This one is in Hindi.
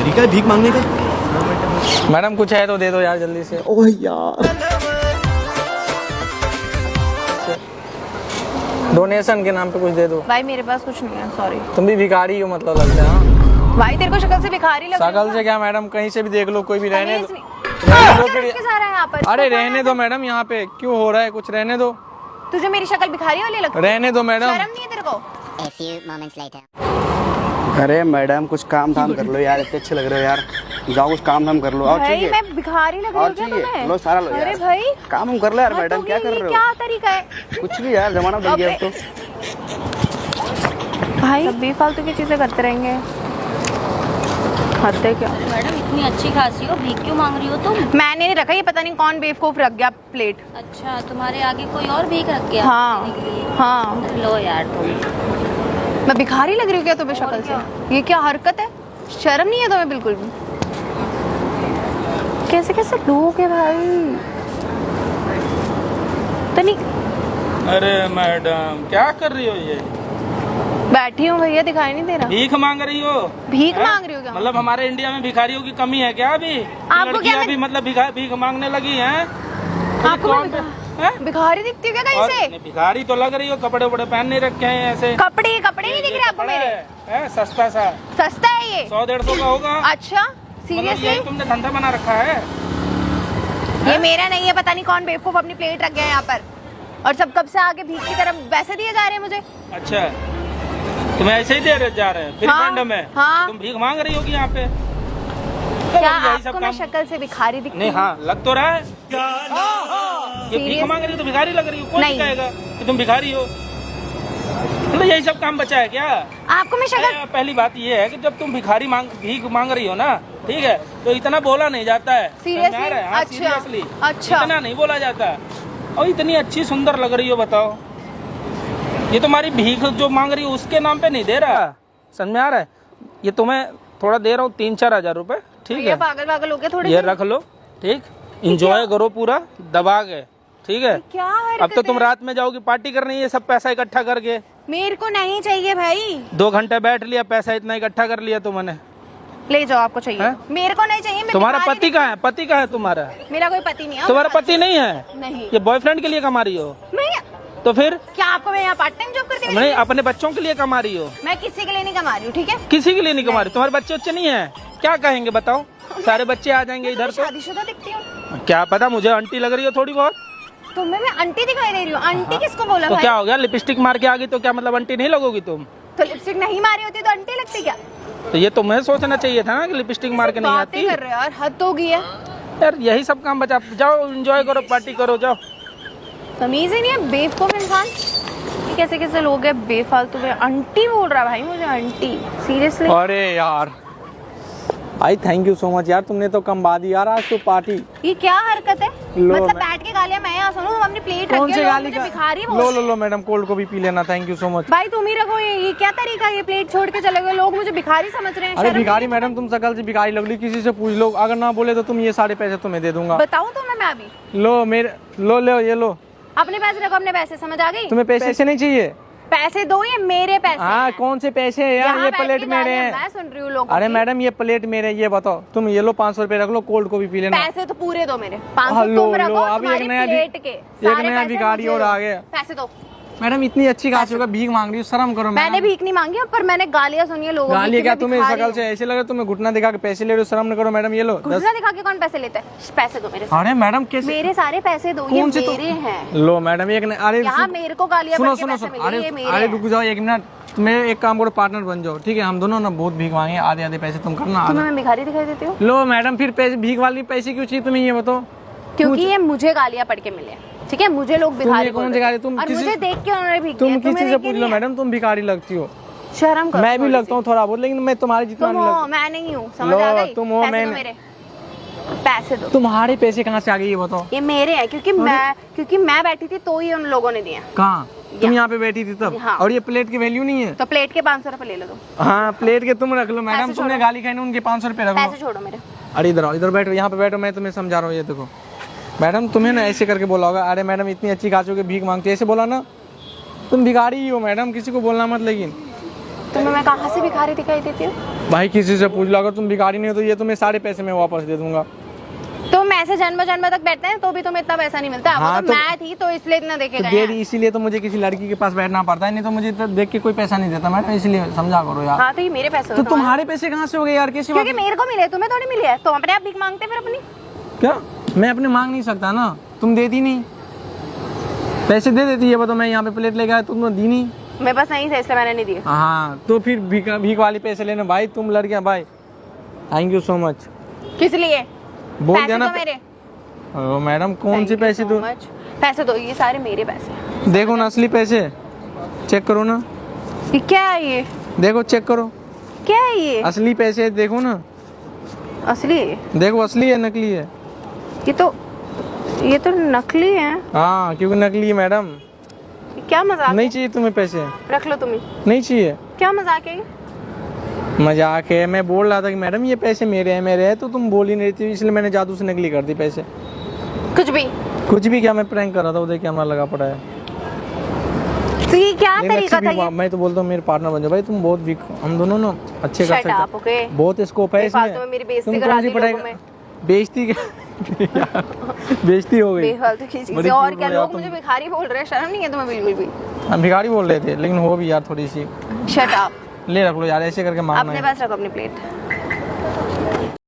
तरीका है भीख मांगने का। मैडम कुछ है तो दे दो यार जल्दी से। ओह यार, डोनेशन के नाम पे कुछ दे दो। भाई मेरे पास कुछ नहीं है, सॉरी। तुम भी भिखारी हो मतलब लगता है। हाँ भाई तेरे को शक्ल से भिखारी लग शकल से क्या मैडम, कहीं से भी देख लो, कोई भी रहने दो। यहाँ पर अरे रहने दो मैडम, यहाँ पे क्यों हो रहा है कुछ, रहने दो। तुझे मेरी शक्ल भिखारी वाली लगती है? रहने दो मैडम। शर्म नहीं है तेरे को? A few moments later. अरे मैडम कुछ काम धाम कर लो यार, इतने अच्छे लग रहे हो यार, जाओ कुछ काम धाम कर लो। और भाई चाहिए मैं भिखारी लग रही और हूँ क्या चाहिए, तुम्हें? लो सारा लो अरे यार। भाई काम हम कर लो यार हाँ, मैडम, तो क्या ये- कर ये रहे हो? क्या तरीका है कुछ भी यार, जमाना बदल गया अब तो। भाई? सब बेफालतू की चीजें करते रहेंगे, हद है क्या। मैडम इतनी अच्छी खासी हो, भीख क्यों मांग रही हो तुम? मैंने नहीं रखा, ये पता नहीं कौन बेवकूफ रख गया प्लेट। अच्छा तुम्हारे आगे कोई और भीख रख गया? हाँ देने के लिए? हाँ, लो यार तुम। मैं भिखारी लग रही हूँ क्या तुम्हें शक्ल से? ये क्या हरकत है, शर्म नहीं है तुम्हें बिल्कुल भी? कैसे कैसे लोग है भाई, तनी अरे मैडम क्या कर रही हो ये? बैठी हूँ भैया, दिखाई नहीं दे रहा। भीख मांग रही हो? भीख हैं? मांग रही हो क्या? मतलब हमारे इंडिया में भिखारियों की कमी है क्या अभी? आपको क्या लड़कियां लग- भी मतलब भीख मांगने लगी हैं? आपको कौन मैं हैं? भिखारी दिखती हूँ क्या कहीं और से? नहीं, भिखारी तो लग रही हो, कपड़े वपड़े पहन नहीं रखे हैं ऐसे। कपड़े कपड़े नहीं दिख रहे आपको कपड़ा मेरे? है, सस्ता सा, सस्ता है ये? 100-150 का होगा। अच्छा मतलब सीरियसली? यही तुमने धंधा बना रखा है? ये मेरा नहीं है, पता नहीं कौन बेवकूफ अपनी प्लेट रख गया है यहाँ पर, और सब कब से आगे भीख की तरफ पैसे दिए जा रहे हैं मुझे। अच्छा तुम्हें ऐसे ही दे जा रहे हैं फिर हाँ, फंड में? हाँ। तुम भीख मांग रही होगी यहाँ पे? क्या यही सब आपको मैं काम- शक्ल से भिखारी दिखती नहीं हूँ? हाँ लग तो रहा है। ये भीख Serious? मांग रही हो तो भिखारी लग रही हो, कौन नहीं। सिखाएगा कि तुम भिखारी हो? मतलब यही सब काम बचा है क्या? आपको मैं शक्ल पहली बात ये है कि जब तुम भीख मांग रही हो ना, ठीक है, तो इतना बोला नहीं जाता है। Seriously? समझ आ रहा है? हाँ, अच्छा, seriously। अच्छा। इतना नहीं बोला जाता। और इतनी अच्छी सुंदर लग रही हो, बताओ ये तुम्हारी भीख जो मांग रही हो उसके नाम पे नहीं दे रहा, समझ में आ रहा है? ये तुम्हें थोड़ा दे रहा हूँ 3-4 हजार रुपए, ठीक भैया है, पागल पागल हो गए थोड़े ये से? रख लो, ठीक, इंजॉय करो पूरा दबा के, ठीक है। क्या अब तो हरकत तुम है? रात में जाओगी पार्टी करनी, ये सब पैसा इकट्ठा करके मेरे को नहीं चाहिए भाई। 2 घंटे बैठ लिया, पैसा इतना इकट्ठा कर लिया तुमने। ले जाओ, आपको चाहिए हैं? तो। मेरे को नहीं चाहिए, मैं तुम्हारा भिखारी पति कहाँ है? पति कहाँ है तुम्हारा? दिख- मेरा कोई पति नहीं है। तुम्हारा मैं पति नहीं है? नहीं। ये बॉयफ्रेंड के लिए कमा रही हो? मैं तो फिर क्या आपको मैं यहाँ पार्ट टाइम जॉब करती नहीं, हूँ? अपने बच्चों के लिए कमा रही हो? मैं किसी के लिए नहीं कमा रही हूँ, ठीक है? किसी के लिए नहीं कमा रही? तुम्हारे बच्चे उच्चे नहीं है? क्या कहेंगे बताओ, सारे बच्चे आ जाएंगे इधर तो। शादीशुदा दिखती हूँ? क्या पता, मुझे आंटी लग रही हो थोड़ी बहुत। तुम्हें मैं आंटी दिखाई दे रही हूँ? आंटी किसको बोला तो भाई? क्या हो गया, लिपस्टिक मार के आ गई तो क्या मतलब आंटी नहीं लगोगी तुम? तो लिपस्टिक नहीं मारी होती तो आंटी लगती क्या? तो ये तुम्हें सोचना चाहिए था ना कि लिपस्टिक मार के नहीं बातें आती। कर रहे हो यार, हद हो गई है। यार यही सब काम बचा, जाओ एंजॉय करो, पार्टी करो, जाओ। तमीज ही नहीं है, बेवकूफ इंसान। ये कैसे कैसे लोग हैं बेफालतू में। आंटी बोल रहा है भाई मुझे, आंटी, सीरियसली? अरे यार भाई थैंक यू सो मच यार, तुमने तो कम दी यार आज तो पार्टी। ये क्या हरकत है? लो, मतलब मैं- बैठ के गालियां मैं यहाँ सुनूं? तुम अपनी प्लेट रख कौन के से लोग गाली मुझे का? भिखारी लो बोल लो लो मैडम, कोल्ड को भी पी लेना, थैंक यू सो मच। भाई तुम ही रखो, ये क्या तरीका है? ये प्लेट छोड़ के चले गए लोग, मुझे भिखारी समझ रहे हैं। अरे शर्म भिखारी नहीं मैडम, तुम शकल से भिखारी लग रही, किसी से पूछ लो, अगर ना बोले तो तुम ये सारे पैसे तुम्हें दे दूंगा। बताऊं तो मैं अभी? लो मेरे, लो ये लो, अपने पैसे रखो, अपने पैसे, समझ आ गई? तुम्हें पैसे नहीं चाहिए? पैसे दो, ये मेरे पैसे हाँ हैं। कौन से पैसे हैं यार, यहाँ ये बैठ प्लेट के मेरे गालियां हैं। मैं सुन रही हूँ लोगों अरे की। मैडम ये प्लेट मेरे, ये बताओ तुम, ये लो 500 रुपए रख लो, कोल्ड को भी पी लेना। पैसे तो पूरे दो मेरे, 500 हाँ, लो, तुम लो, रखो, अभी एक तुम्हारी नया प्लेट के एक सारे नया पैसे भिखारी मुझे और दो। आ गया। पैसे दो। मैडम इतनी अच्छी खासी होगा, भीख मांग रही हो, शर्म करो मैंने मैडम। भीख नहीं मांगी, पर मैंने गालियां सुनी है लोगों की गाली कि क्या, मैं तुम्हें भिखारी शकल हूँ। से ऐसे लगे तुम्हें घुटना दिखा के पैसे ले रहे हो, शर्म न करो मैडम। ये लो 10। घुटना दिखा के कौन पैसे लेता है? पैसे दो मेरे, अरे मैडम कैसे, मेरे सारे पैसे दो, ये कौन से मेरे हैं। लो मैडम एक ने, अरे यहाँ मेरे को गालियां सुनो पड़ के सुनो पैसे सुनो, मिले, ये मेरे अरे हैं। रुक जाओ एक मिनट, तुम्हें एक काम करो, पार्टनर बन जाओ, ठीक है? हम दोनों ना बहुत भीख मांगे, आधे आधे पैसे तुम करना, तुम्हें आधा। मैं भिखारी दिखाई देती हूँ? लो मैडम फिर पैसे, भीख वाली पैसे क्यों चाहिए तुम्हें, ये बताओ? क्योंकि ये मुझे गालियां पड़ के मिले, ठीक है? मुझे लोग भिखारी ये कौन बोल से रहे गाली? थे। तुम और किसी- मुझे देख के उन्होंने भीख तुम दिया। किसी तुम्हें से देख के पूछ लो नहीं है? मैडम, तुम भिखारी लगती हो। शर्म करो। मैं भी थोड़ी लगता सी। हूँ थोड़ा बहुत, लेकिन मैं तुम्हारी जितना तुम नहीं हो, लगता। मैं नहीं हूँ, समझ लो, आ गई? तुम हो, पैसे मैं दो नहीं। मेरे, पैसे दो। तुम्हारे पैसे कहाँ से आ गए ये बताओ? ये मेरे हैं, क्योंकि मैं बैठी थी तो ही उन लोगों ने दिए। कहाँ? तुम यहाँ पे बैठी थी तब? हाँ। और ये प्लेट की वैल्यू नहीं है? तो प्लेट के 500 रुपए ले लो तुम। हाँ प्लेट के तुम रख लो मैडम, पैसे तुमने छोड़ो। गाली खाई ना, उनके 500 रुपए रख लो। पैसे छोड़ो मेरे। अरे इधर आओ, इधर बैठो, यहाँ पे बैठो, मैं तुम्हें समझा रहा हूँ। ये देखो मैडम, तुम्हें ना ऐसे करके बोला होगा, अरे मैडम इतनी अच्छी खाचों के भीख मांगती है, ऐसे बोला ना? तुम भिखारी ही हो मैडम, किसी को बोलना मत। लेकिन तुम्हें मैं कहाँ से भिखारी दिखाई देती हूँ? भाई किसी से पूछ लो, अगर तुम भिखारी नहीं हो तो ये तुम्हें सारे पैसे मैं वापस दे दूंगा। तुम ऐसे जन्म जन्म तक बैठते हैं तो भी तुम्हें इतना पैसा नहीं मिलता। हाँ, वो तो तो- मैं थी तो इसलिए इतना देके तो गए दे हैं। दी, इसीलिए तो मुझे किसी लड़की के पास बैठना पड़ता है, नहीं तो मुझे तो देख के कोई पैसा नहीं देता मैडम, इसलिए समझा करो यार। हाँ तो ये मेरे पैसे तो होते हैं। तुम्हारे पैसे कहाँ से हो गए यार, कैसी बात क्योंकि मेरे को मिले, तुम्हें थोड़ी मिले है। तुम अपने आप भीख मांगते फिर अपनी। क्या मैं अपने मांग नहीं सकता ना, तुम देती नहीं, पैसे दे देती है। बताओ मैं यहाँ पे प्लेट लेके आया, तुमने दी नहीं। मेरे पास नहीं थे इसलिए मैंने नहीं दिए। हाँ तो फिर भीख वाली पैसे लेना भाई, तुम लड़कियां भाई। Thank you so much. किस लिए? बोल पैसे देना तो मेरे। ओ, मैडम कौन से पैसे so दो, much। पैसे दो, ये सारे मेरे पैसे। देखो ना असली पैसे, चेक करो ना, ये क्या है ये? देखो चेक करो, क्या है ये? असली पैसे देखो ना, असली है? देखो असली है नकली है। ये तो नकली है। हाँ क्योंकि नकली है मैडम। क्या मजाक नहीं है? चाहिए तुम्हें पैसे, रख लो तुम्हें। नहीं चाहिए। क्या मजाक है ये? मजाक है, मैं बोल रहा था कि मैडम ये पैसे मेरे हैं तो तुम बोल ही नहीं थी, इसलिए मैंने जादू से नकली कर दी पैसे। कुछ भी। कुछ भी क्या, मैं प्रैंक कर रहा था, उधर कैमरा लगा पड़ा है। तो ये क्या लेकिन तरीका अच्छी था भी- ये? मैं तो बोलता हूँ मेरे पार्टनर बन जाओ भाई, तुम बहुत वीक, हम दोनों ना अच्छे कर Shut सकते up, okay? हैं, बहुत स्कोप है इसमें। बेफालतू में मेरी बेइज्जती तुम करा कौन सी दी पढ़ाई, लोगों में। बेइज्जती यार, बेइज्जती हो गई। बेफालतू की चीजें। बड़ी और क्यूट क्या हो यार लोग तुम। मुझे भिखारी बोल रहे हैं? शर्म नहीं है तुम्हें बिल्कुल भी? हम भिखारी बोल रहे थे, लेकिन हो भी यार थोड़ी सी। Shut up. ले रख लो यार, ऐसे करके मारना अपने है। पास रखो अपनी प्लेट।